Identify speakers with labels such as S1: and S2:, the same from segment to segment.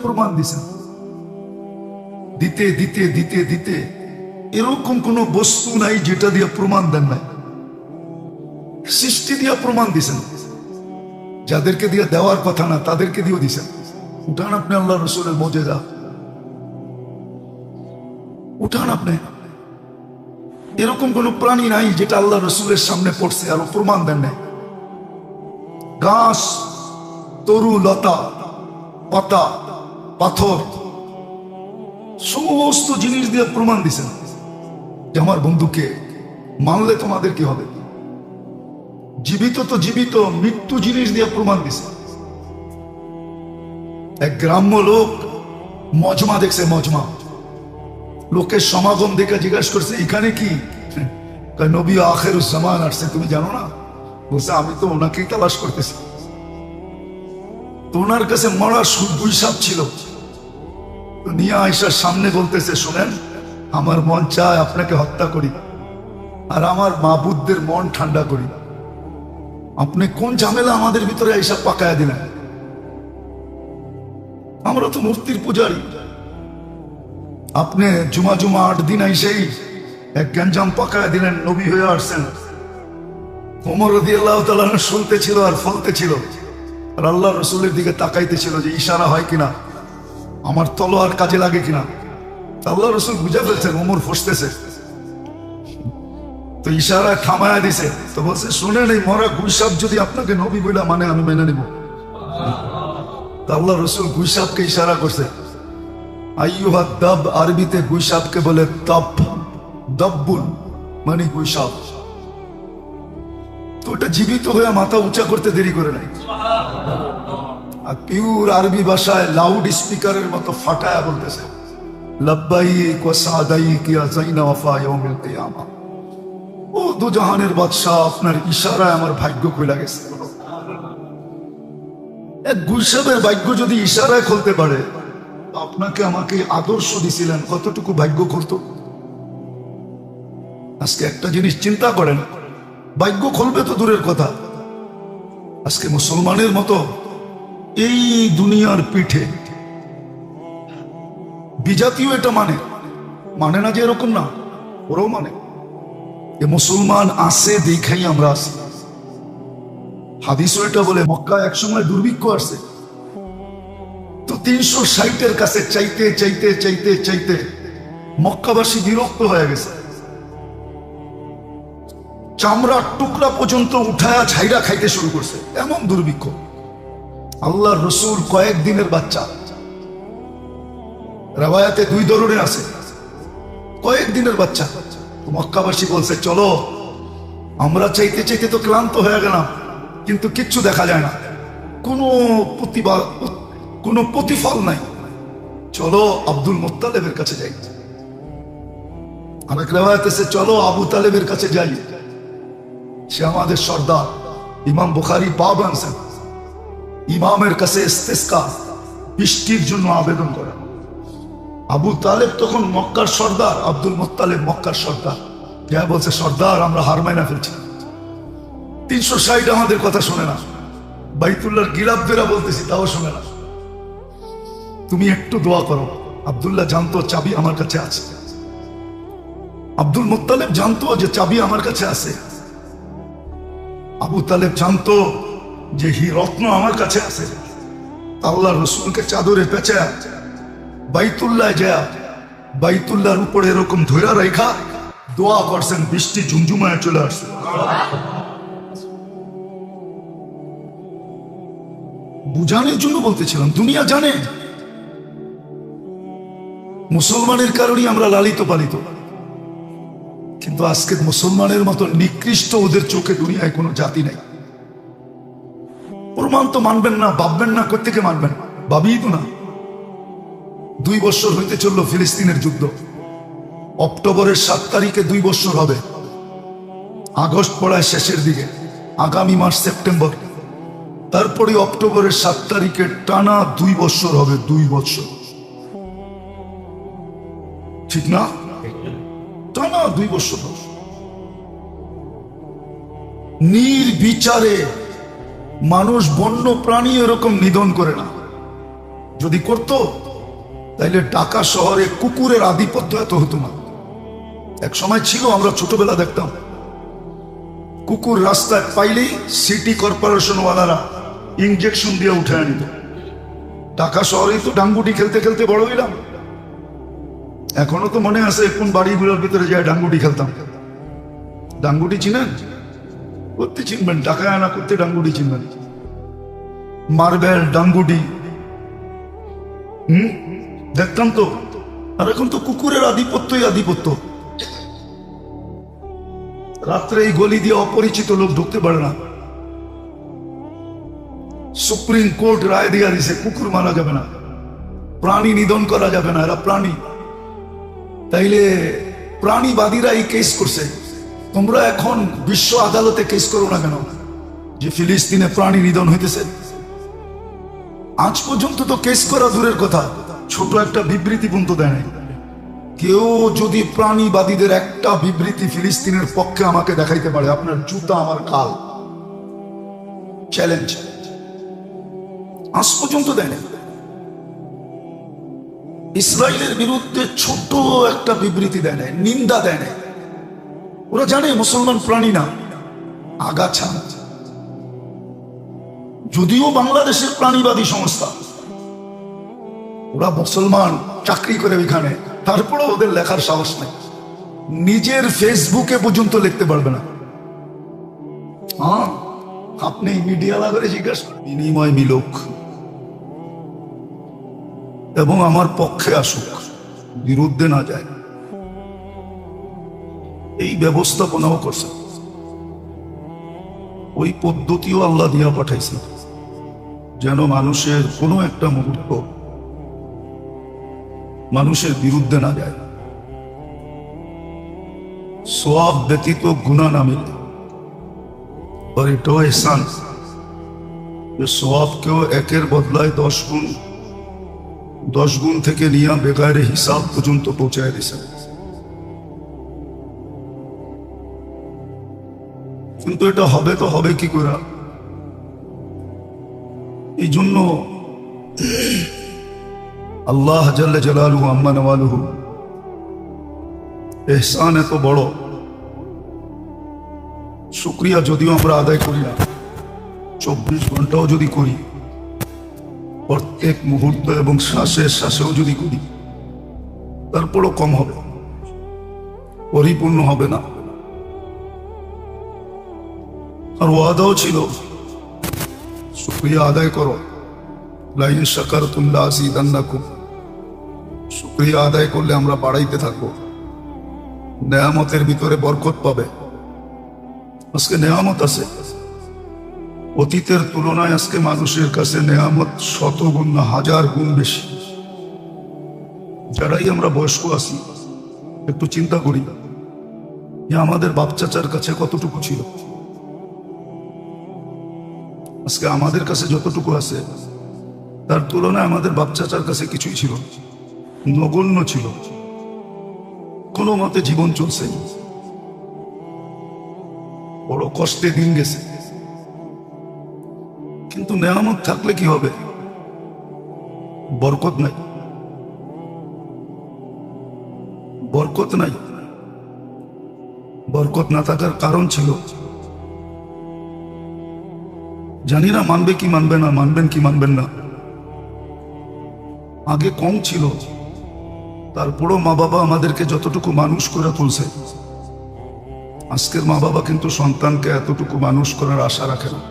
S1: প্রমাণ দিছেন। দিতে দিতে দিতে দিতে এরকম কোন বস্তু নাই যেটা দিয়ে প্রমাণ দেন নাই। সৃষ্টি দিয়া প্রমাণ দিছেন, যাদেরকে দিয়ে দেওয়ার কথা না তাদেরকে দিয়েও দিছেন। উঠান আপনি আল্লাহ রসুলের মজেদা, উঠান আপনি। এরকম কোন প্রাণী নাই যেটা আল্লাহ রসুলের সামনে পড়ছে আর প্রমাণ দেন নাই। ঘাস, তরু লতা, পাতা, পাথর, সমস্ত জিনিস দিয়ে প্রমাণ দিছেন যে আমার বন্ধুকে মানলে তোমাদের কি হবে। জীবিত তো জীবিত, মৃত্যু জিনিস দিয়ে প্রমাণ দিছে। এক গ্রাম্য লোক মজমা দেখছে, মজমা লোকের সমাগম দেখে জিজ্ঞাসা করছে এখানে কি? নবী আখিরুজ্জামান আসছে, তুমি জানো না? বলছে আমি তো ওনাকেই তালাশ করতেছি। তো ওনার কাছে মরা গুই সাপ ছিল, নিয়ে আয়েশার সামনে বলতেছে শোনেন, আমার মন চায় আপনাকে হত্যা করি আর আমার মাবুদদের মন ঠান্ডা করি। আপনি কোন ঝামেলা আমাদের ভিতরে এইসব পাকায়া দিলেন? আমরা তো মূর্তির পূজারী। আপনি জুমা জুমা 8 দিন আইসেই এক গ্যাঞ্জাম পাকায়া দিলেন, নবী হয়ে আসছেন। ওমর রাদিয়াল্লাহু তাআলা শুনতে ছিল আর ফলতে ছিল, আর আল্লাহ রসুলের দিকে তাকাইতে ছিল যে ইশারা হয় কিনা, আমার তলোয়ার কাজে লাগে কিনা। আল্লাহ রসুল বুঝে ফেলছেন ওমর ফসতেছে, তো ইশারা থামায়া দিছে। তো বলছে শুনেন, এই মরা গুইসাপ যদি আপনাকে নবী বইলা মানে আমি মেনে নিব। আল্লাহ রসুল গুইসাপকে ইশারা করছে। আইয়ুহা দাব, আরবিতে গুইসাপকে বলে তাপ, দাব্বুল মানে গুইসাপ। তো ওটা জীবিত হয়ে মাথা উঁচা করতে দেরি করে নাই, আর পিওর আরবি ভাষায় লাউড স্পিকারের মতো ফাটায়া বলতেছে লাব্বাইক ওয়া সাদাইক ইয়া যাইনা ওয়াফা ইয়াউমিল কিয়ামা। ও দু জাহানের বাদশাহ, আপনার ইশারায় আমার ভাগ্য খুলে গেছে। এক গুইসাপের ভাগ্য যদি ইশারায় খুলতে পারে, আপনাকে আমাকে আদর্শ দিছিলেন, কতটুকু ভাগ্য খুলতো। আজকে একটা জিনিস চিন্তা করেন, ভাগ্য খুলবে তো দূরের কথা, আজকে মুসলমানের মতো এই দুনিয়ার পিঠে বিজাতীয় এটা মানে না যে এরকম না, ওরাও মানে যে মুসলমান আছে দেখাই আমরা আছি। হাদিসও এটা বলে মক্কা একসময় দুর্ভিক্ষ আসছে, তো 360-এর কাছে চাইতে চাইতে চাইতে চাইতে মক্কাবাসী বিরক্ত হয়ে গেছে, চামড়ার টুকরা পর্যন্ত উঠায়া ছাইরা খাইতে শুরু করছে, এমন দুর্ভিক্ষ। আল্লাহর রসুল কয়েকদিনের বাচ্চা, রাবায়াতে 2 ধরনের আছে, কয়েকদিনের বাচ্চা। মক্কাবাসী বলছে চলো, আমরা চাইতে চাইতে তো ক্লান্ত হয়ে গেলাম, কিন্তু কিচ্ছু দেখা যায় না, কোনো প্রতিফল নাই, চলো আব্দুল মুত্তালিবের কাছে যাই। আরেক রাবায়াতে আছে চলো আবু তালেবের কাছে যাই, সে আমাদের সর্দার। ইমাম বুখারী বাব আনছেন, ইমামের কাছে ইস্তিসকা, বৃষ্টির জন্য আবেদন করা। আবু তালেব তখন মক্কার সর্দার, আব্দুল মুত্তালিব মক্কার সর্দার। যা বলছে সর্দার আমরা হার মাইনা ফেলছি, 360 আমাদের কথা শোনে না, বাইতুল্লাহর গিলাফেরা বলতেছি তাও শোনে না, তুমি একটু দোয়া করো। আব্দুল্লাহ জানতো চাবি আমার কাছে আছে, আব্দুল মুত্তালিব জানতো যে চাবি আমার কাছে আছে, আবু তালেব জানতো যে রত্ন আমার কাছে আছে। আল্লাহ রসুলকে চাদরে পেঁচা বাইতুল্লাহ যায়, বাইতুল্লাহর উপরে এরকম ধৈরা রেখা দোয়া করছেন, বৃষ্টি ঝুমঝুমায় চলে আসছে। বুঝানোর জন্য বলতেছিলাম, দুনিয়া জানে মুসলমানের কারণে আমরা লালিত পালিত, কিন্তু আজকে মুসলমানের মতো নিকৃষ্ট ওদের চোখে দুনিয়ায় কোনো জাতি নাই। প্রমাণ তো মানবেন না, ভাববেন না, কোত্থেকে মানবেন? ভাবি তো না। 2 বছর হইতে চললো ফিলিস্তিনের যুদ্ধ, অক্টোবরের 7 তারিখে 2 বছর হবে, আগস্ট পড়ায় শেষের দিকে, আগামী মাস সেপ্টেম্বর, তারপরে অক্টোবরের 7 তারিখে টানা 2 বছর হবে। 2 বছর, ঠিক না? টানা 2 বছর। নির্বিচারে মানুষ বন্য প্রাণী এরকম নিধন করে না, যদি করত তাইলে ঢাকা শহরে কুকুরের আধিপত্য এত হতো না। এক সময় ছিল, আমরা ছোটবেলা দেখতাম কুকুর রাস্তায় পাইলেই সিটি কর্পোরেশন ওয়ালারা ইনজেকশন দিয়ে উঠে আনিত। ঢাকা শহরেই তো ডাঙ্গুটি খেলতে খেলতে বড় হইলাম। এখনো তো মনে আছে কোন বাড়িগুলোর ভিতরে যায় ডাঙ্গুটি খেলতাম। ডাঙ্গুটি চিনেন? করতে চিনবেন, ঢাকায় আনা করতে ডাঙ্গুটি চিনবেন, মার্বেল ডাঙ্গুটি দেখতাম তো। আর এখন তো কুকুরের আধিপত্যই আধিপত্য। রাত্রে এই গলি দিয়ে অপরিচিত লোক ঢুকতে পারে না। সুপ্রিম কোর্ট রায় দিয়া দিছে কুকুর মারা যাবে না, প্রাণী নিধন করা যাবে না, এরা প্রাণী। তাইলে প্রাণীবাদীরা এই কেস করছে, তোমরা এখন বিশ্ব আদালতে কেস করো না কেন যে ফিলিস্তিনে প্রাণী নিধন হইতেছে? আজ পর্যন্ত তো কেস করা দূরের কথা, ছোট একটা বিবৃতি পর্যন্ত দেয় নাই। কেউ যদি প্রাণীবাদীদের একটা বিবৃতি ফিলিস্তিনের পক্ষে আমাকে দেখাইতে পারে, আপনার জুতা আমার কাল, চ্যালেঞ্জ। আজ পর্যন্ত দেয় না। ইসরায়েলের বিরুদ্ধে ছোট একটা বিবৃতি দেয় নাই, নিন্দা দেয় নাই। ওরা জানে মুসলমান প্রাণী না, আগাছা। যদিও বাংলাদেশের প্রাণীবাদী সংস্থা, ওরা মুসলমান, চাকরি করে ওইখানে, তারপরে ওদের লেখার সাহস নেই। নিজের ফেসবুকে পর্যন্ত লিখতে পারবে না। হ্যাঁ, আপনি মিডিয়া লাগরে জিজ্ঞাসা, বিনিময় মিলুক এবং আমার পক্ষে আসুক, বিরুদ্ধে না যায়, এই ব্যবস্থাপনাও করছে। ওই পদ্ধতিও আল্লাহ দিয়া পাঠাইছে যেন মানুষের কোনো একটা মুহূর্ত মানুষের বিরুদ্ধে না যায়, সওয়াব ব্যতীত গুনাহ না মিলে। আর এটাও ইহসান যে সওয়াবকেও একের বদলায় 10 গুণ থেকে নিয়ে বেগারে হিসাব পর্যন্ত পৌঁছায় দিয়েছেন। কিন্তু এটা হবে তো হবে কি করে? এই জন্য আল্লাহ জাল্লা জালালুহু আম্মা নওয়ালুহু ইহসান এত বড়, শুকরিয়া যদিও আমরা আদায় করি না, 24 ঘন্টাও যদি করি, প্রত্যেক মুহূর্ত এবং শ্বাসের শ্বাসেও যদি করি, তারপরও কম হবে, পরিপূর্ণ হবে না। আর ওয়াদাও ছিল, শুকরিয়া আদায় করো, লাইন শাকারতুম লাযিদান্নাকুম, শুকরিয়া আদায় করলে আমরা বাড়াইতে থাকবো, নেয়ামতের ভিতরে বরকত পাবে। আজকে নেয়ামত আছে, অতীতের তুলনায় আজকে মানুষের কাছে নেয়ামত 100 গুণ না 1000 গুণ বেশি। যারাই আমরা বয়স্ক আছি একটু চিন্তা করি যে আমাদের বাপ চাচার কাছে কতটুকু ছিল, আজকে আমাদের কাছে যতটুকু আছে তার তুলনায় আমাদের বাপ চাচার কাছে কিছুই ছিল, নগণ্য ছিল। কোনো মতে জীবন চলছে, বড় কষ্টে দিন গেছে। কিন্তু নেয়ামত থাকলে কি হবে? বরকত নাই, বরকত নাই। বরকত না থাকার কারণ ছিল, জানি না মানবে কি মানবে না, মানবেন কি মানবেন না। আগে কম ছিল, তারপরও মা বাবা আমাদেরকে যতটুকু মানুষ করে তুলছে, আজকের মা বাবা কিন্তু সন্তানকে এতটুকু মানুষ করার আশা রাখে না।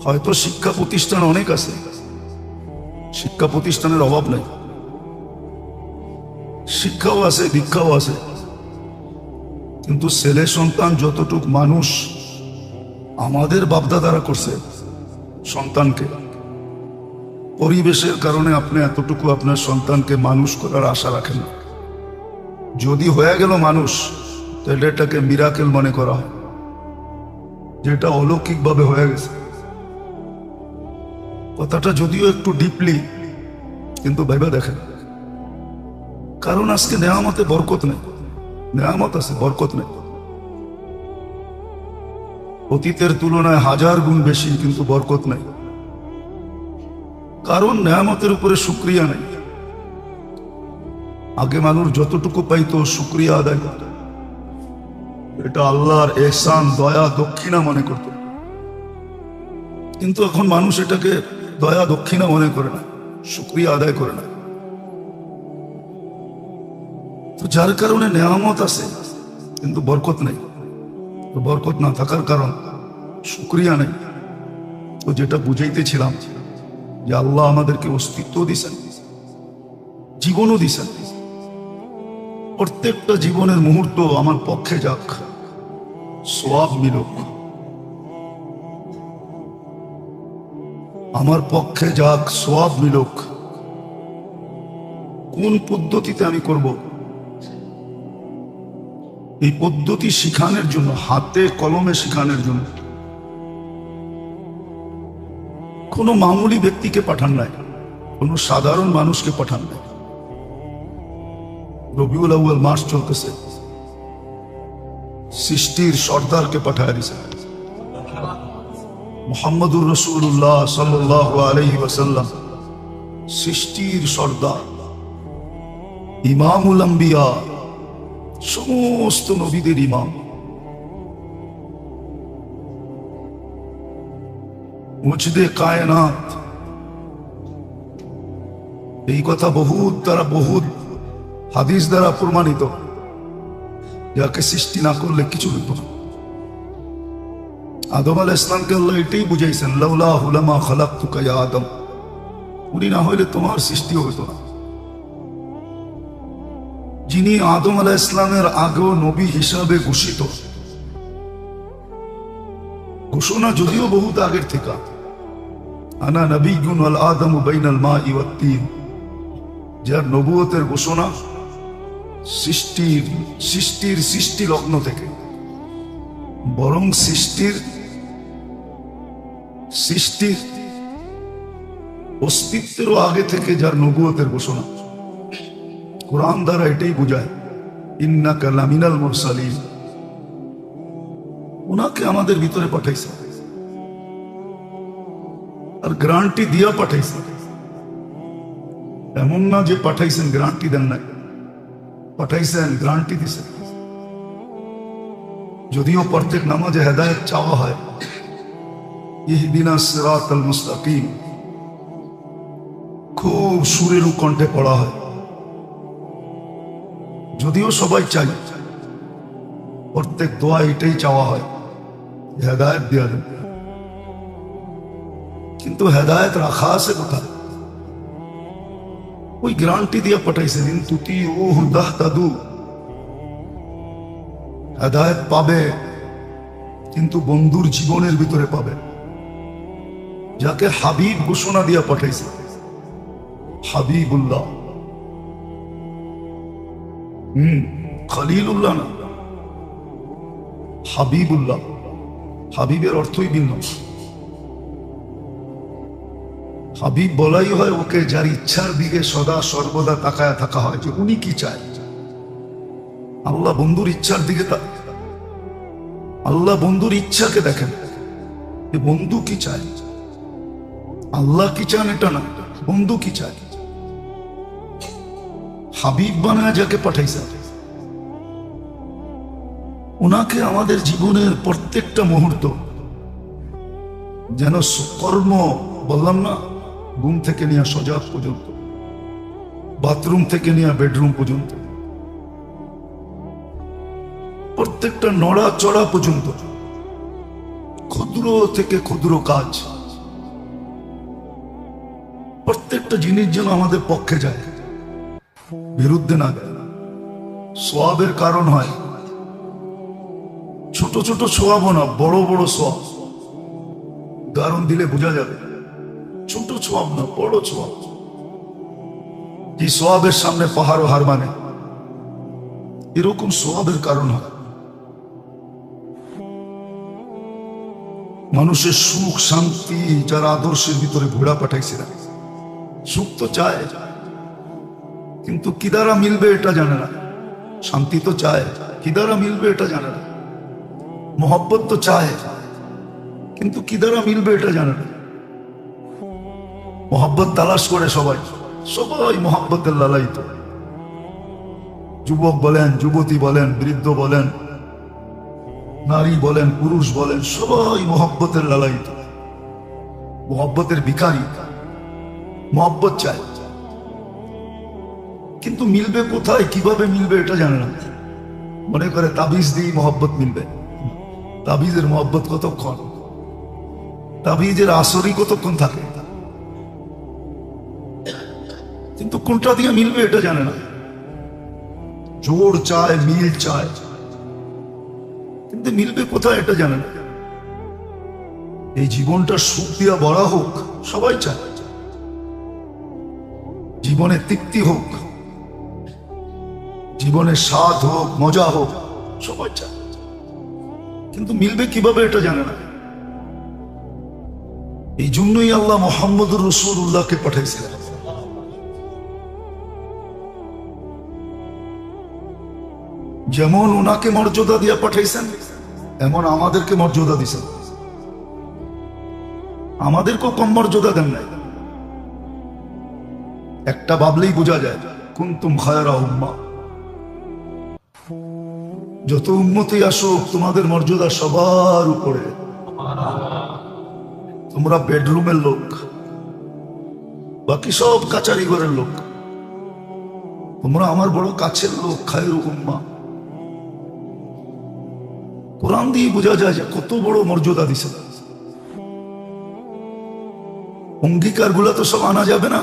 S1: হয়তো শিক্ষা প্রতিষ্ঠান অনেক আছে, শিক্ষা প্রতিষ্ঠানের অভাব নাই, শিক্ষাও আছে, দীক্ষাও আছে, কিন্তু ছেলে সন্তান যতটুকু মানুষ আমাদের বাপদাদারা করছে সন্তানকে, পরিবেশের কারণে আপনি এতটুকু আপনার সন্তানকে মানুষ করার আশা রাখেন না। যদি হয়ে গেল মানুষ, তাহলে এটাকে মিরাকেল মনে করা হয়, যেটা অলৌকিকভাবে হয়ে গেছে। কথাটা যদিও একটু ডিপলি, কিন্তু ভাইবা দেখেন, কারণ আজকে নেয়ামতে বরকত নেই। নেয়ামত আছে, বরকত নেই। অতীতের তুলনায় 1000 গুণ বেশি, কিন্তু বরকত নাই। কারণ নেয়ামতের উপরে শুকরিয়া নেই। আগে মানুষ যতটুকু পাইতো শুকরিয়া আদায় করত, এটা আল্লাহর এহসান, দয়া, দক্ষিণা মনে করত। কিন্তু এখন মানুষ এটাকে দয়া দক্ষিণা মনে করে না, শুকরিয়া আদায় করে না। তো যার কারণে নেয়ামত আছে কিন্তু বরকত নেই। তো বরকত না থাকার কারণ শুকরিয়া নেই। তো যেটা বুঝাইতেছিলাম যে আল্লাহ আমাদেরকে অস্তিত্ব দিছেন, জীবনও দিছেন। প্রত্যেকটা জীবনের মুহূর্ত আমার পক্ষে যাক, সওয়াব মিলুক। আমার পক্ষে যাক, সওয়াব মিলুক। কোন পদ্ধতিতে আমি করব, এই পদ্ধতি শিখানোর জন্য, হাতে কলমে শিখানোর জন্য কোনো মামুলি ব্যক্তিকে পাঠান নাই, কোনো সাধারণ মানুষকে পাঠান নাই। রবিউল আউয়াল মাস চলতেছে, সৃষ্টির সর্দারকে পাঠায় দিছে মুহাম্মদুর রাসূলুল্লাহ সাল্লাল্লাহু আলাইহি ওয়াসাল্লাম, সৃষ্টির সর্দার, ইমামুল আম্বিয়া, সমস্ত নবীদের ইমাম, মুজদে কায়নাত। এই কথা বহুত হাদিস দ্বারা প্রমাণিত, যাকে সৃষ্টি না করলে কিছু হইত না। আদম আলাইহিস ইসলামকে আল্লাহ এটাই বুঝাইছেন, লাউলা হুলামা খালাকতুকা ইয়া আদম, উনি না হইলে তোমার সৃষ্টিও হইতো না। যিনি আদম আলাইহিস ইসলামের আগেও নবী হিসাবে ঘোষিত, ঘোষণা যদিও বহুত আগের থেকে, আনা নবিয়্যুন ওয়াল আদমু বাইনাল মাই ওয়াত তিন, যার নবুয়তের ঘোষণা সৃষ্টি লগ্ন থেকে, বরং সৃষ্টির অস্তিত্বেরও আগে থেকে যার নবুয়তের ঘোষণা। কোরআন দ্বারা এটাই বোঝায়, ইন্নাকা লামিনাল মুরসালিন। ওনাকে আমাদের ভিতরে পাঠাইছে, আর গ্যারান্টি দিয়া পাঠাইছে। এমন না যে পাঠাইছেন গ্যারান্টি দেন নাই, পাঠাইছেন, গ্যারান্টি দিছেন। যদিও প্রত্যেক নামাজে হেদায়েত চাওয়া হয়, ইহদিনাস সিরাতাল মুস্তাকিম খুব সুরের কণ্ঠে পড়া হয়, যদিও সবাই চাই, প্রত্যেক দোয়া এটাই চাওয়া হয়, হেদায়েত দেয়া দেন। কিন্তু হেদায়েত রাখা আছে কোথায়? ওই গ্যারান্টি দিয়ে পাঠাইছেন, ইন তুতিউহু তাহতাদু, হেদায়েত পাবে, কিন্তু বন্ধুর জীবনের ভিতরে পাবে, যাকে হাবিব ঘোষণা দিয়ে পাঠাইছে, হাবিবুল্লাহ, খলিলুল্লাহ না, হাবিবুল্লাহ। হাবিবের অর্থই ভিন্ন। হাবিব বলাই হয় ওকে যার ইচ্ছার দিকে সদা সর্বদা তাকায় থাকা হয়, যে উনি কি চায়। আল্লাহ বন্ধুর ইচ্ছার দিকে, আল্লাহ বন্ধুর ইচ্ছাকে দেখেন, যে বন্ধু কি চায়। আল্লাহ কি চান এটা না, বন্ধু কি চায়। হাবিব বানায় যাকে পাঠাইছে, ওনাকে আমাদের জীবনের প্রত্যেকটা মুহূর্ত যেন কর্ম, বললাম না, ঘুম থেকে নিয়ে সজাগ পর্যন্ত, বাথরুম থেকে নিয়ে বেডরুম পর্যন্ত, প্রত্যেকটা নড়া চড়া পর্যন্ত, ক্ষুদ্র থেকে ক্ষুদ্র কাজ, প্রত্যেকটা জিনিস যেন আমাদের পক্ষে যায়, বিরুদ্ধে না যায়, সওয়াবের কারণ হয়। ছোট ছোট সওয়াবও না, বড় বড় সওয়াব। উদাহরণ দিলে বোঝা যাবে, ছোট সওয়াব না, বড় সওয়াব। যে সওয়াবের সামনে পাহাড়ও হার মানে, এরকম সওয়াবের কারণ হয়। মানুষের সুখ শান্তি যারা আদর্শের ভিতরে ঘোড়া পাঠাইছে, সুখ তো চায়, কিন্তু কি দ্বারা মিলবে এটা জানে না। শান্তি তো চায়, কি দ্বারা মিলবে এটা জানে না। মোহব্বত তো চায়, কিন্তু কি দ্বারা মিলবে এটা জানে না। মোহাব্বত তালাশ করে সবাই, সবাই মোহাব্বতের লালায়িত। যুবক বলেন, যুবতী বলেন, বৃদ্ধ বলেন, নারী বলেন, পুরুষ বলেন, সবাই মোহাব্বতের লালায়িত, মোহাব্বতের ভিখারি, মোহাব্বত চায়। কিন্তু মিলবে কোথায়, কিভাবে মিলবে এটা জানে না। মনে করে তাবিজ দিয়ে মোহাব্বত মিলবে। তাবিজের মোহাব্বত কতক্ষণ? তাবিজের আসরই কতক্ষণ থাকে? কিন্তু কোনটা দিয়ে মিলবে এটা জানে না। জোর চায়, মিল চায়, কিন্তু মিলবে কোথায় এটা জানে না। এই জীবনটা সুখ দিয়া ভরা হোক, সবাই চায়। জীবনে তৃপ্তি হোক, জীবনে স্বাদ হোক, মজা হোক, সবাই চায়। কিন্তু মিলবে কিভাবে এটা জানে না। এই জন্যই আল্লাহ মুহাম্মদুর রাসূলুল্লাহকে পাঠাইছিলেন। যেমন ওনাকে মর্যাদা দিয়ে পাঠাইছেন, এমন আমাদেরকে মর্যাদা দিছেন। আমাদেরকেও কম মর্যাদা দেন নাই। একটা ভাবলেই বোঝা যায়, কুনতুম খায়রা উম্মাহ। যত উম্মতি আসুক, তোমাদের মর্যাদা সবার উপরে। তোমরা বেডরুমের লোক, বাকি সব কাচারি ঘরের লোক। তোমরা আমার বড় কাছের লোক, খায়রু উম্মাহ। কোরআন দিয়ে বোঝা যায় যে কত বড় মর্যাদা দিছে। অঙ্গীকার গুলা তো সব আনা যাবে না।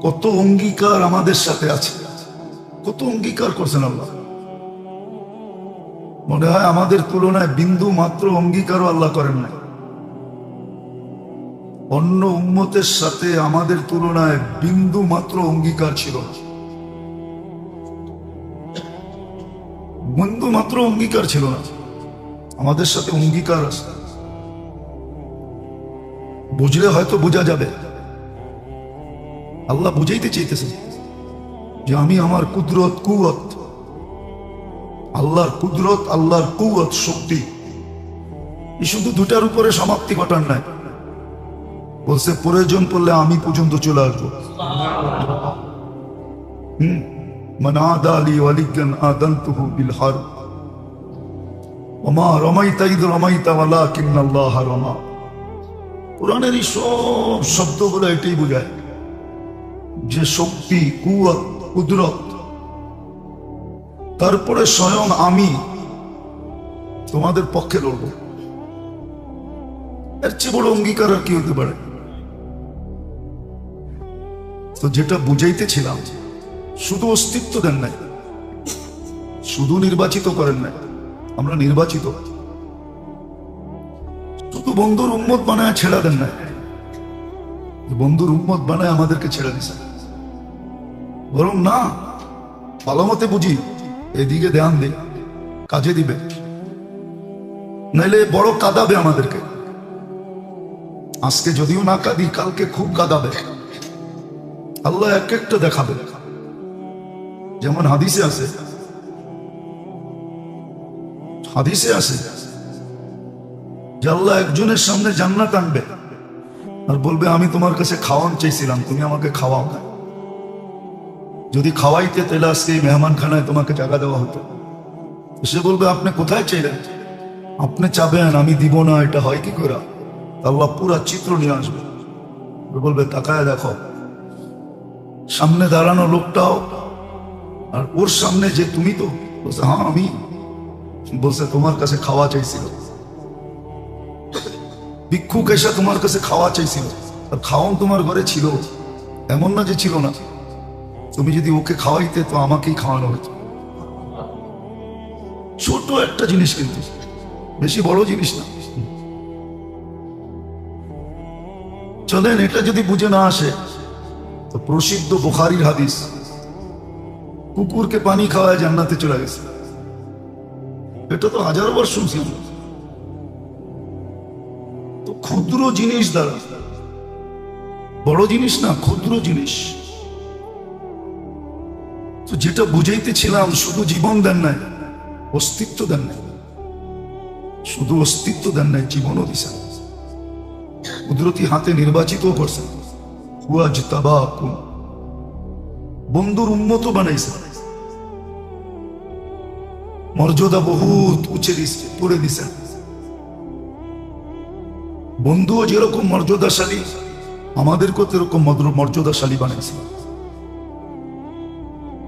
S1: কত অঙ্গীকার আমাদের সাথে আছে, কত অঙ্গীকার করছেন আল্লাহ। মনে হয় আমাদের তুলনায় বিন্দু মাত্র অঙ্গীকারও আল্লাহ করেন নাই। অন্য উম্মতের সাথে আমাদের তুলনায় বিন্দু মাত্র অঙ্গীকার ছিল না। বিন্দু মাত্র অঙ্গীকার ছিল না, আমাদের সাথে অঙ্গীকার আছে। বুঝলে হয়তো বোঝা যাবে। আল্লাহ বুঝাইতে চাইতেছেন যে আমি আমার কুদরত, কুওয়াত, আল্লাহর কুদরত, আল্লাহর কুওয়াত, শক্তি, এই শুধু দুটার উপরে সমাপ্তি ঘটান নাই। বলছে প্রয়োজন পড়লে আমি পর্যন্ত চলে আসবো। মান আদা লি ওয়ালিয়ান আদানতুহু বিল হারব ওমা রামাইতা ইয রামাইতা ওয়ালাকিন্নাল্লাহা রামা। কোরআনের এই সব শব্দগুলো এটাই বোঝায় যে শক্তি, কুওয়াত, কুদরত, তারপরে স্বয়ং আমি তোমাদের পক্ষে লড়ব। এর চেয়ে বড় অঙ্গীকার আর কি হতে পারে? তো যেটা বুঝাইতেছিলাম, শুধু অস্তিত্ব দেন নাই, শুধু নির্বাচিত করেন নাই। আমরা নির্বাচিত। শুধু বন্ধুর উম্মত বানায় ছেড়া দেন নাই। বন্ধুর উম্মত বানায় আমাদেরকে ছেড়ে দিছে। বরং না, ভালো মতে বুঝি, এদিকে ধ্যান দে, কাজে দিবে, নাইলে বড় কাঁদাবে আমাদেরকে। আজকে যদিও না কাঁদি, কালকে খুব কাঁদাবে। আল্লাহ এক একটা দেখাবে। যেমন হাদিসে আছে, হাদিসে আছে যে আল্লাহ একজনের সামনে জান্নাত আনবে আর বলবে আমি তোমার কাছে খাওয়ান চাইছিলাম, তুমি আমাকে খাওয়াও না। যদি খাওয়াইতে তাহলে আজকে এই মেহমানখানায় তোমাকে জায়গা দেওয়া হতো। সে বলবে আপনি কোথায় চাইলেন? আপনি চাবেন আমি দিব না, এটা হয় কি করে? আল্লাহ পুরা চিত্র নিয়ে আসবে, বলবে তাকায় দেখো, সামনে দাঁড়ানো লোকটাও আর ওর সামনে যে তুমি, তো বলছে হ্যাঁ আমি। বলছে তোমার কাছে খাওয়া চাইছিল, ভিক্ষুক এসে তোমার কাছে খাওয়া চাইছিল, আর খাওয়ান তোমার ঘরে ছিল, এমন না যে ছিল না। তুমি যদি ওকে খাওয়াইতে তো আমাকেই খাওয়ানো হতো। ছোট একটা জিনিস, কিন্তু বেশি বড় জিনিস না। চলেন, এটা যদি বুঝে না আসে তো প্রসিদ্ধ বুখারীর হাদিস, কুকুরকে পানি খাওয়ায় জান্নাতে চলে গেছে। এটা তো 1000 বার শুনছি। তো ক্ষুদ্র জিনিস দ্বারা, বড় জিনিস না, ক্ষুদ্র জিনিস। তো যেটা বুঝাইতেছিলাম, শুধু জীবন দেন নাই, অস্তিত্ব দেন নাই। শুধু অস্তিত্ব দেন নাই, জীবনও দিছেন। কুদরতি হাতে নির্বাচিত করছেন। ওয়াজতাবাকুম, বন্ধুর উম্মত বানাইছে, মর্যাদা বহুত উঁচে দিচ্ছে, করে দিছেন। বন্ধুও যেরকম মর্যাদাশালী, আমাদেরকেও এরকম মর্যাদাশালী বানাইছে।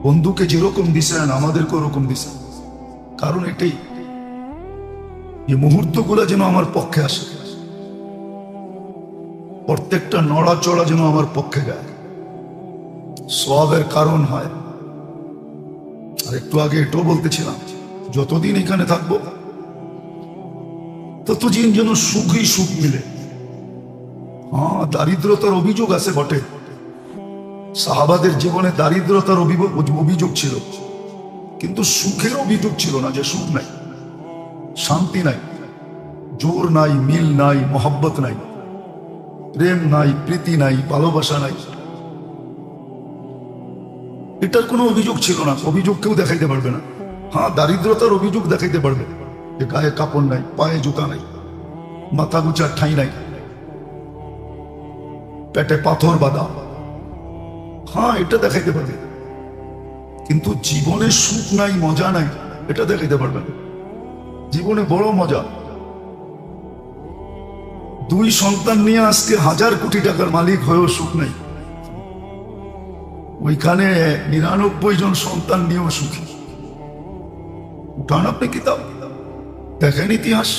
S1: বন্ধুকে যেরকম দিছেন আমাদেরকে ওরকম দিছেন। কারণ এটাই, এই মুহূর্তগুলো যেন আমার পক্ষে আসে, প্রত্যেকটা নড়াচড়া যেন আমার পক্ষে গায়, সওয়াবের কারণ হয়। আর একটু আগে এটাও বলতেছিলাম, যতদিন এখানে থাকবো ততদিন যেন সুখই সুখ মিলে। হ্যাঁ, দারিদ্রতার অভিযোগ আছে বটে, সাহাবাদের জীবনে দারিদ্রতার অভিযোগ ছিল, কিন্তু সুখের অভিযোগ ছিল না, যে সুখ নাই, শান্তি নাই, জোর নাই, মিল নাই, মোহাব্বত নাই, প্রেম নাই, প্রীতি নাই, ভালোবাসা নাই। এটার কোনো অভিযোগ ছিল না, অভিযোগ কেউ দেখাইতে পারবে না। হ্যাঁ, দারিদ্রতার অভিযোগ দেখাইতে পারবে, যে গায়ে কাপড় নাই, পায়ে জুতা নাই, মাথা গুচার ঠাঁই নাই, পেটে পাথর বাঁধা। হ্যাঁ, এটা দেখাইতে পারবে, কিন্তু জীবনে সুখ নাই, মজা নাই, এটা দেখাইতে পারবে না। জীবনে বড় মজা, 2 সন্তান নিয়ে আজকে 1000 কোটি টাকার মালিক হয়েও সুখ নেই, ওইখানে 99 জন সন্তান নিয়েও সুখী। উঠান আপনি কিতাব, দেখেন ইতিহাস,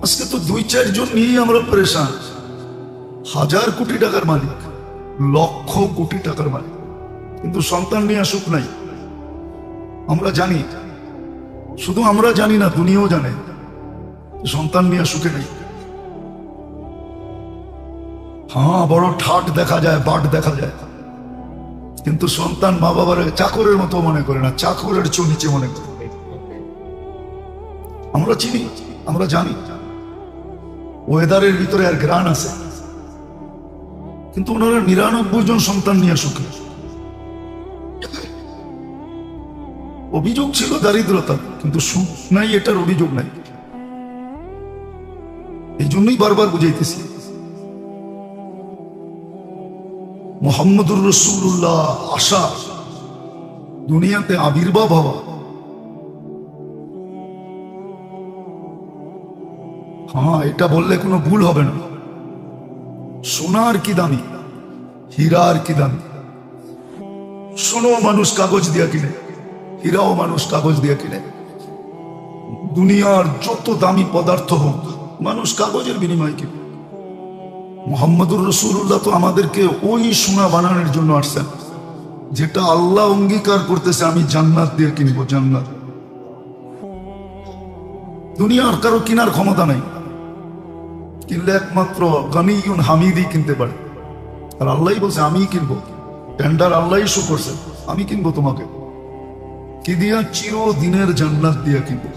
S1: আজকে তো 2-4 জন নিয়েই আমরা পরেশান। 1000 কোটি টাকার মালিক, লক্ষ কোটি টাকার মালিক, কিন্তু সন্তান নিয়ে সুখ নাই। আমরা জানি, শুধু আমরা জানি না, দুনিয়াও জানে সন্তান নিয়ে সুখে নেই। হ্যাঁ, বড় ঠাট দেখা যায়, বাট দেখা যায়, কিন্তু সন্তান মা বাবার চাকরের মতো মনে করে না, চাকরের চেয়ে নিচে মনে করে। আমরা চিনি, আমরা জানি ওয়েদারের ভিতরে আর গ্রান আছে, কিন্তু ওনারা 99 জন সন্তান নিয়ে সুখে। অভিযোগ ছিল দারিদ্রতা, কিন্তু সুখ নাই, এটার অভিযোগ নাই। এই জন্যই বারবার বুঝাইতেছি, মুহাম্মদুর রাসূলুল্লাহ আসা, দুনিয়াতে আবির্ভাব হওয়া, হ্যাঁ, এটা বললে কোনো ভুল হবে না। সোনার কি দামি, হীরার কি দামি। সোনাও মানুষ কাগজ দিয়া কিনে, হীরাও মানুষ কাগজ দিয়া কিনে। দুনিয়ার যত দামি পদার্থ হোক, মানুষ কাগজের বিনিময়ে কিনে। মুহাম্মদুর রাসূলুল্লাহ তো আমাদেরকে ওই সোনা বানানোর জন্য আসছেন, যেটা আল্লাহ অঙ্গীকার করতেছে, আমি জান্নাত দিয়ে কিনবো, জান্নাত। দুনিয়ার কারো কেনার ক্ষমতা নাই, কিনলে একমাত্র গনিয়ুন হামিদই কিনতে পারে। আর আল্লাহই বলছে আমিই কিনবো, টেন্ডার আল্লাহই শো করছে, আমি কিনবো তোমাকে। কি দিয়া? চিরদিনের জান্নাত দিয়া কিনবো,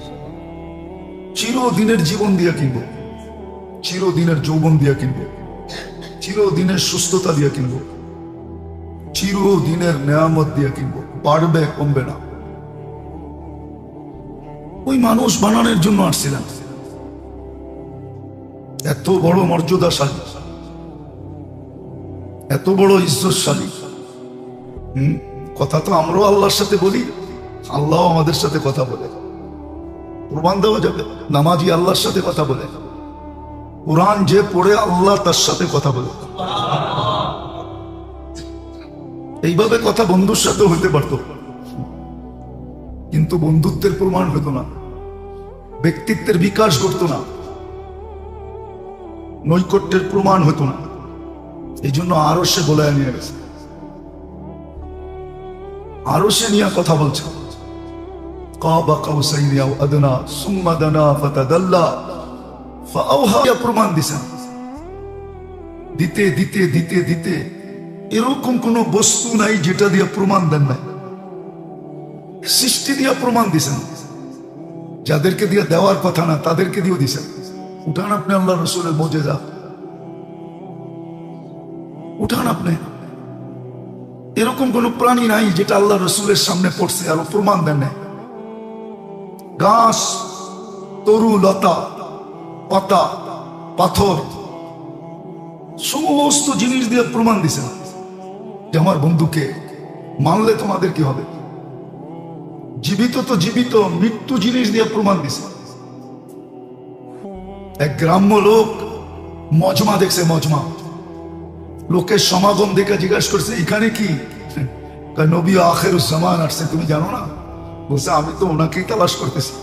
S1: চিরদিনের জীবন দিয়া কিনবো, চিরদিনের যৌবন দিয়া কিনবো, চিরদিনের সুস্থতা দিয়া কিনবো, চিরদিনের নেয়ামত দিয়া কিনবো, বাড়বে কমবে না। ওই মানুষ বানানোর জন্য আসছিলেন, এত বড় মর্যাদাশালী, এত বড় ইজ্জতশালী। কথা তো আমরাও আল্লাহর সাথে বলি, আল্লাহ আমাদের সাথে কথা বলে। প্রমাণ দেওয়া যাবে, নামাজি আল্লাহর সাথে কথা বলে, কোরআন যে পড়ে আল্লাহ তার সাথে কথা বলে। এইভাবে কথা বন্ধুর সাথে হইতে পারত, কিন্তু বন্ধুত্বের প্রমাণ হতো না, ব্যক্তিত্বের বিকাশ ঘটতো না, নৈকট্যের প্রমাণ হতো না। এই জন্য আরো সে বলে নিয়ে গেছে, আরো সে নিয়ে কথা বলছে। প্রমাণ দিছেন, দিতে দিতে দিতে দিতে এরকম কোন বস্তু নাই যেটা দিয়ে প্রমাণ দেন নাই। সৃষ্টি দিয়া প্রমাণ দিছেন, যাদেরকে দিয়ে দেওয়ার কথা না তাদেরকে দিয়েও দিছেন। উঠান আপনি আল্লাহ রসুলের মুজিজা, উঠান আপনি। এরকম কোন প্রাণী নাই যেটা আল্লাহ রসুলের সামনে পড়ছে আর প্রমাণ দেন নাই। গাছ, তরু, লতা, পাতা, পাথর, সমস্ত জিনিস দিয়ে প্রমাণ দিছেন যে আমার বন্ধুকে মানলে তোমাদের কি হবে। জীবিত তো জীবিত, মৃত্যু জিনিস দিয়ে প্রমাণ দিছে। এক গ্রাম্য লোক মজমা দেখছে, মজমা লোকের সমাগম দেখে জিজ্ঞাসা করছে এখানে কি? নবী আখিরুজ্জামান আসছে, তুমি জানো না? বলছে আমি তো ওনাকেই তালাশ করতেছি।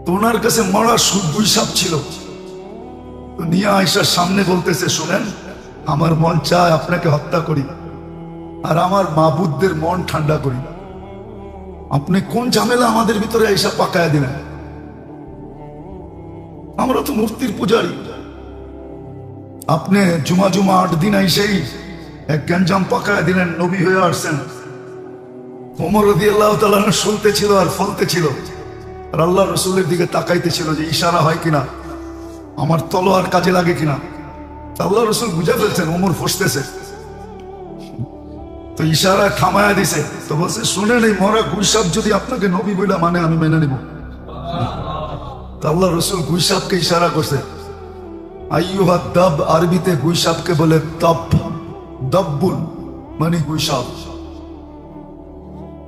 S1: তো ওনার কাছে মরা দুই সাপ ছিল, তো নিয়ে আয়েশার সামনে বলতেছে শুনেন, আমার মন চায় আপনাকে হত্যা করি আর আমার মাবুদদের মন ঠান্ডা করি। আপনি কোন ঝামেলা আমাদের ভিতরে আয়েশা পাকায়া দিলেন? আমরা তো মূর্তির পূজারী। আপনি জুমা 8 দিন আইসেই এক গ্যাঞ্জাম পাকায়া দিলেন, নবী হয়ে আসছেন। ওমর রাদিয়াল্লাহু তাআলা শুনতে ছিল আর ফলতে ছিল, আর আল্লাহ রসুলের দিকে তাকাইতে ছিল যে ইশারা হয় কিনা, আমার তলোয়ার কাজে লাগে কিনা। আল্লাহ রসুল বুঝে ফেলছেন ওমর ফসতেছে, তো ইশারা থামায়া দিছে। তো বলছে শুনেন, এই মরা গুইসাপ যদি আপনাকে নবী বইলা মানে আমি মেনে নিব। আল্লাহ রসুল গুইসাপকে ইশারা করছে। আইয়ুহা দাব, আরবিতে গুইসাপকে বলে দব, দব্বুল মানে গুইসাপ।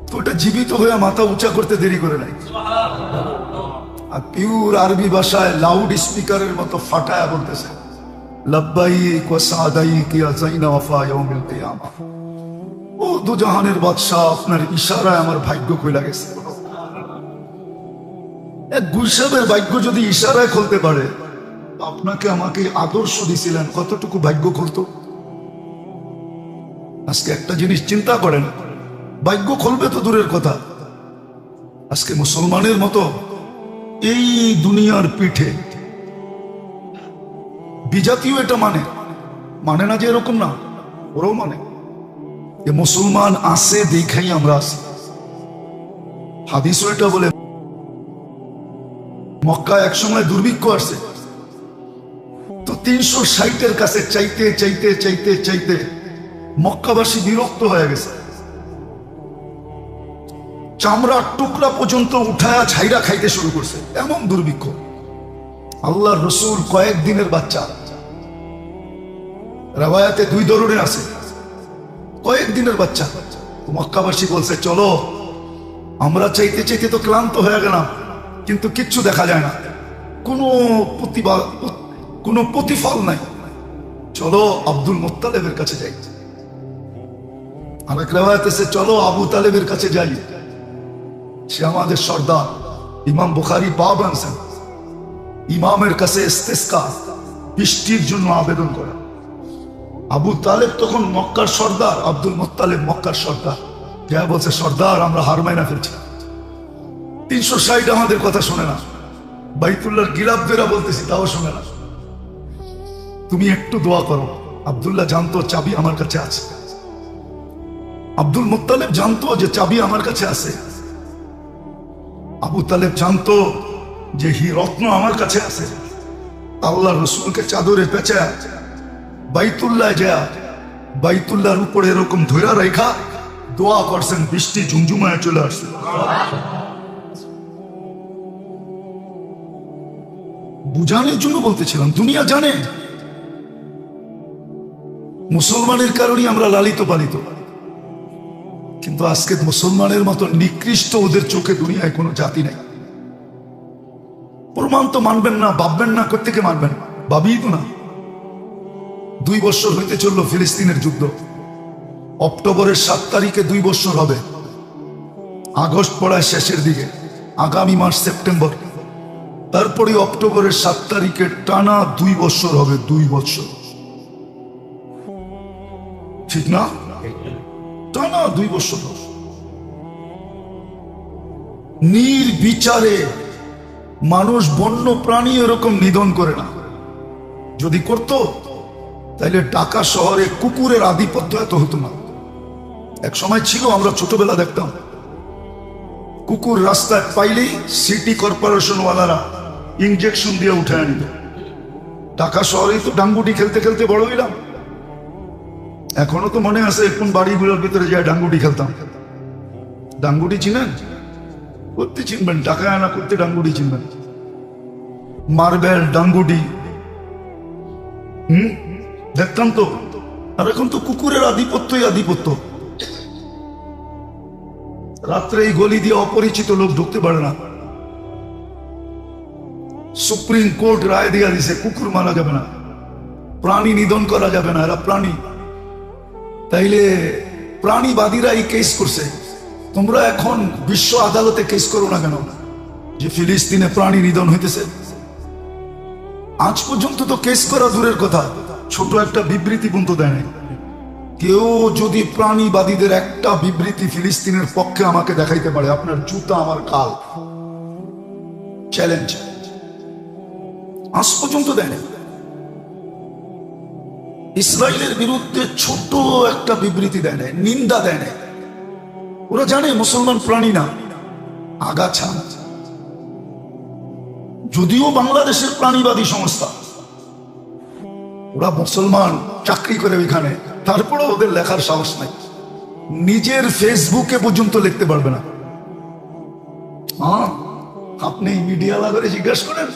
S1: তো ওটা জীবিত হয়ে মাথা উঁচা করতে দেরি করে নাই, আর পিওর আরবি ভাষায় লাউড স্পিকারের মতো ফাটায়া বলতেছে লাব্বাইক ওয়া সাদাইক ইয়া যাইনা ওয়াফা ইয়াউমিল কিয়ামা। ও দুজাহানের বাদশাহ, আপনার ইশারায় আমার ভাগ্য খুলে গেছে। এক গুইসাপের ভাগ্য যদি ইশারায় খুলতে পারে, আপনাকে আমাকে আদর্শ দিছিলেন, কতটুকু ভাগ্য খুলতো। আজকে একটা জিনিস চিন্তা করেন, ভাগ্য খুলবে তো দূরের কথা, আজকে মুসলমানের মতো এই দুনিয়ার পিঠে বিজাতীয় এটা মানে না যে এরকম না, ওরাও মানে যে মুসলমান আছে দেখাই আমরা আছি। হাদিসও এটা বলে, মক্কা একসময় দুর্ভিক্ষ আসছে, তো 360-এর কাছে চাইতে চাইতে চাইতে চাইতে মক্কাবাসী বিরক্ত হয়ে গেছে, চামড়ার টুকরা পর্যন্ত উঠায়া ছাইরা খাইতে শুরু করছে, এমন দুর্ভিক্ষ। আল্লাহর রসুল কয়েকদিনের বাচ্চা, রাওয়ায়াতে 2 ধরনের আছে, কয়েকদিনের বাচ্চা। মক্কাবাসী বলছে চলো, আমরা চাইতে চাইতে তো ক্লান্ত হয়ে গেলাম, কিন্তু কিচ্ছু দেখা যায় না, কোনো প্রতিফল নাই, চলো আব্দুল মুত্তালিবের কাছে যাই। আরেক রাওয়ায়াতে আছে চলো আবু তালেবের কাছে যাই, সে আমাদের সর্দার। ইমাম বুখারী বাব আনছেন, ইমামের কাছে ইস্তিসকা, বৃষ্টির জন্য আবেদন করা। আবু তালেব তখন মক্কার সর্দার, আব্দুল মুত্তালিব মক্কার সর্দার। যা বলছে সর্দার আমরা হার মাইনা ফেলছি, 360 আমাদের কথা শুনে না, বাইতুল্লাহর গিলাফদেরা বলতেছি তাও শুনে না, তুমি একটু দোয়া করো। আব্দুল্লাহ জানতো চাবি আমার কাছে আছে, আব্দুল মুত্তালিব জানতো যে চাবি আমার কাছে আছে, আবু তালেব জানতো যে রত্ন আমার কাছে আছে। আল্লাহ রসুলকে চাদরে পেঁচা বাইতুল্লাহ যা, বাইতুল্লাহর উপরে এরকম ধৈরা রেখা দোয়া করছেন, বৃষ্টি ঝুমঝুমায় চলে আসছে। বুঝানোর জন্য বলতেছিলাম, দুনিয়া জানে মুসলমানের কারণে আমরা লালিত পালিত, কিন্তু আজকে মুসলমানের মতো নিকৃষ্ট ওদের চোখে দুনিয়ায় কোনো জাতি নাই। প্রমাণ তো মানবেন না, ভাববেন না, কোত্থেকে মানবেন? ভাবিই তো না। 2 বছর হইতে চললো ফিলিস্তিনের যুদ্ধ, অক্টোবরের 7 তারিখে 2 বছর হবে, আগস্ট পড়ায় শেষের দিকে, আগামী মাস সেপ্টেম্বর, তারপরে অক্টোবরের 7 তারিখে টানা 2 বছর হবে। 2 বছর, ঠিক না? টানা 2 বছর নির্বিচারে মানুষ, বন্য প্রাণী এরকম নিধন করে না। যদি করত তাইলে ঢাকা শহরে কুকুরের আধিপত্য এত হতো না। এক সময় ছিল, আমরা ছোটবেলা দেখতাম, কুকুর রাস্তায় পাইলেই সিটি কর্পোরেশন ওয়ালারা ইনজেকশন দিয়ে উঠায় নিত। ঢাকা শহরেই তো ডাঙ্গুটি খেলতে খেলতে বড় হইলাম। এখনো তো মনে আছে কোন বাড়িগুলোর ভিতরে যায় ডাঙ্গুটি খেলতাম। ডাঙ্গুটি চিনেন? করতে চিনবেন, টাকা আনা করতে ডাঙ্গুটি চিনবেন। মার্বেল ডাঙ্গুডি, দেখতাম তো। আর এখন তো কুকুরের আধিপত্যই আধিপত্য। রাত্রে এই গলি দিয়ে অপরিচিত লোক ঢুকতে পারে না। সুপ্রিম কোর্ট রায় দিয়া দিছে কুকুর মারা যাবে না, প্রাণী নিধন করা যাবে না, এরা প্রাণী। তাইলে প্রাণীবাদীরা এই কেস করছে, তোমরা এখন বিশ্ব আদালতে কেস করো না কেন যে ফিলিস্তিনে প্রাণী নিধন হইতেছে? আজ পর্যন্ত তো কেস করা দূরের কথা, ছোট একটা বিবৃতি পর্যন্ত দেয় নাই। কেউ যদি প্রাণীবাদীদের একটা বিবৃতি ফিলিস্তিনের পক্ষে আমাকে দেখাইতে পারে, আপনার জুতা আমার কাল, চ্যালেঞ্জ। আজ পর্যন্ত দেয় নাই। ইসরায়েলের বিরুদ্ধে ছোট একটা বিবৃতি দেয় নাই, নিন্দা দেয় নাই। ওরা জানে মুসলমান প্রাণী না, আগাছা। যদিও বাংলাদেশের প্রাণীবাদী সংস্থা, ওরা মুসলমান, চাকরি করে ওইখানে, তারপরে ওদের লেখার সাহস নাই। নিজের ফেসবুকে পর্যন্ত লিখতে পারবে না। হ্যাঁ, আপনি মিডিয়া লাগরে জিজ্ঞাসা করেন